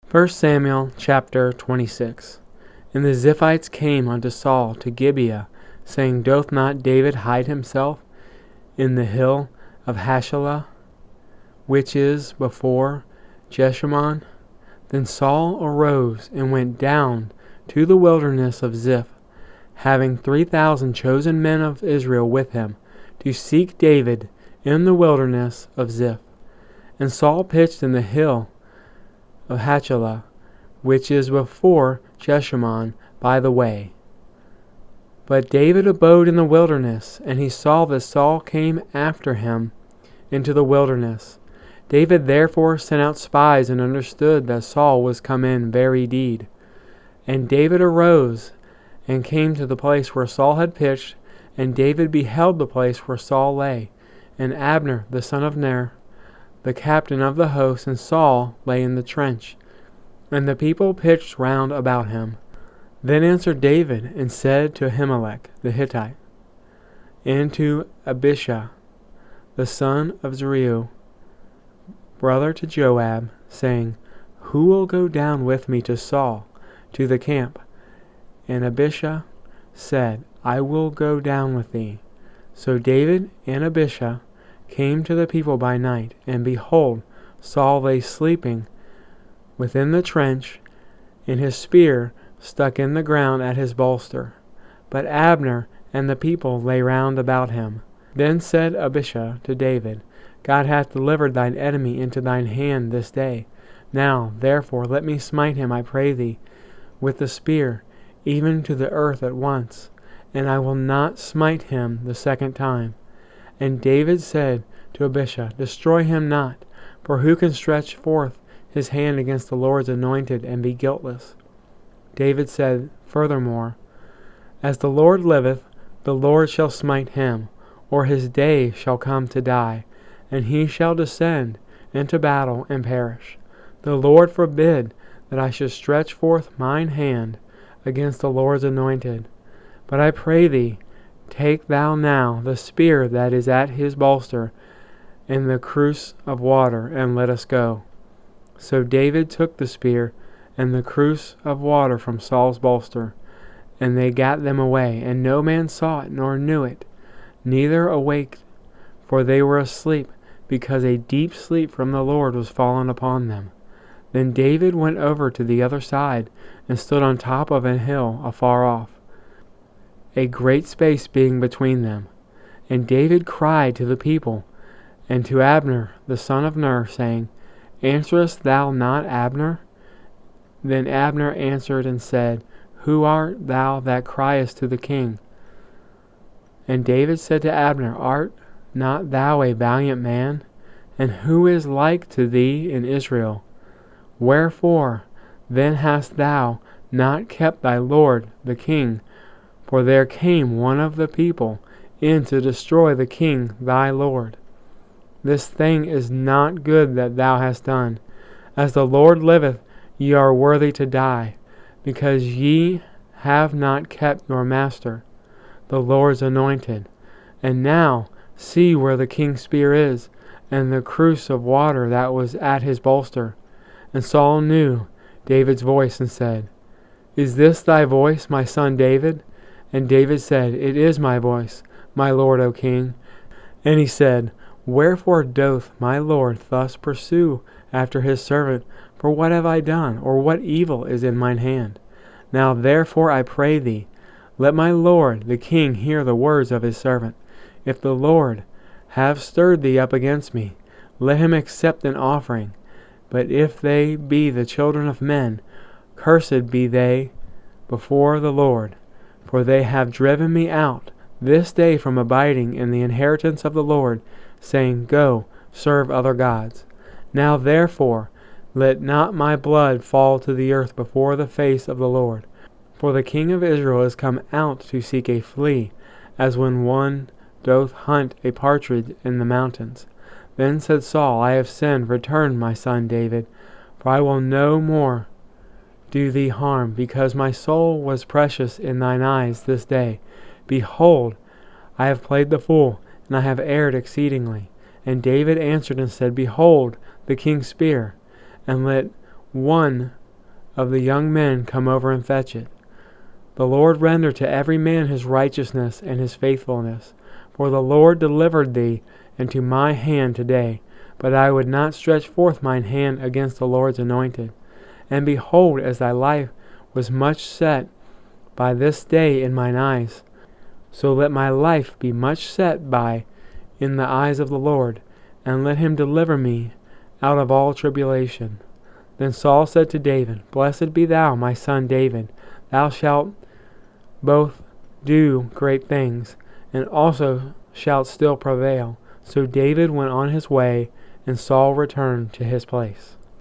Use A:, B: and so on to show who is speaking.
A: 1 Samuel chapter 26. And the Ziphites came unto Saul to Gibeah, saying, Doth not David hide himself in the hill of Hachilah, which is before Jeshimon? Then Saul arose and went down to the wilderness of Ziph, having 3,000 chosen men of Israel with him, to seek David in the wilderness of Ziph. And Saul pitched in the hill of Hachilah, which is before Jeshimon by the way. But David abode in the wilderness, and he saw that Saul came after him into the wilderness. David therefore sent out spies, and understood that Saul was come in very deed. And David arose and came to the place where Saul had pitched, and David beheld the place where Saul lay, and Abner the son of Ner, the captain of the host, and Saul lay in the trench, and the people pitched round about him. Then answered David, and said to Ahimelech the Hittite, and to Abishai the son of Zeruiah, brother to Joab, saying, Who will go down with me to Saul, to the camp? And Abishai said, I will go down with thee. So David and Abishai came to the people by night, and behold, Saul lay sleeping within the trench, and his spear stuck in the ground at his bolster. But Abner and the people lay round about him. Then said Abishai to David, God hath delivered thine enemy into thine hand this day. Now, therefore, let me smite him, I pray thee, with the spear, even to the earth at once, and I will not smite him the second time. And David said to Abishai, Destroy him not, for who can stretch forth his hand against the Lord's anointed and be guiltless? David said furthermore, As the Lord liveth, the Lord shall smite him, or his day shall come to die, and he shall descend into battle and perish. The Lord forbid that I should stretch forth mine hand against the Lord's anointed. But I pray thee, take thou now the spear that is at his bolster, and the cruse of water, and let us go. So David took the spear and the cruse of water from Saul's bolster, and they gat them away, and no man saw it nor knew it, neither awaked, for they were asleep, because a deep sleep from the Lord was fallen upon them. Then David went over to the other side, and stood on top of a hill afar off, a great space being between them. And David cried to the people, and to Abner the son of Ner, saying, Answerest thou not, Abner? Then Abner answered and said, Who art thou that criest to the king? And David said to Abner, Art not thou a valiant man? And who is like to thee in Israel? Wherefore then hast thou not kept thy lord the king? For there came one of the people in to destroy the king thy lord. This thing is not good that thou hast done. As the Lord liveth, ye are worthy to die, because ye have not kept your master, the Lord's anointed. And now see where the king's spear is, and the cruse of water that was at his bolster. And Saul knew David's voice, and said, Is this thy voice, my son David? And David said, It is my voice, my lord, O king. And he said, Wherefore doth my lord thus pursue after his servant? For what have I done, or what evil is in mine hand? Now therefore I pray thee, let my lord the king hear the words of his servant. If the Lord have stirred thee up against me, let him accept an offering. But if they be the children of men, cursed be they before the Lord. For they have driven me out this day from abiding in the inheritance of the Lord, saying, Go, serve other gods. Now therefore let not my blood fall to the earth before the face of the Lord. For the king of Israel is come out to seek a flea, as when one doth hunt a partridge in the mountains. Then said Saul, I have sinned, return, my son David, for I will no more do thee harm, because my soul was precious in thine eyes this day. Behold, I have played the fool, and I have erred exceedingly. And David answered and said, Behold the king's spear, and let one of the young men come over and fetch it. The Lord render to every man his righteousness and his faithfulness. For the Lord delivered thee into my hand today, but I would not stretch forth mine hand against the Lord's anointed. And behold, as thy life was much set by this day in mine eyes, so let my life be much set by in the eyes of the Lord, and let him deliver me out of all tribulation. Then Saul said to David, Blessed be thou, my son David. Thou shalt both do great things, and also shalt still prevail. So David went on his way, and Saul returned to his place.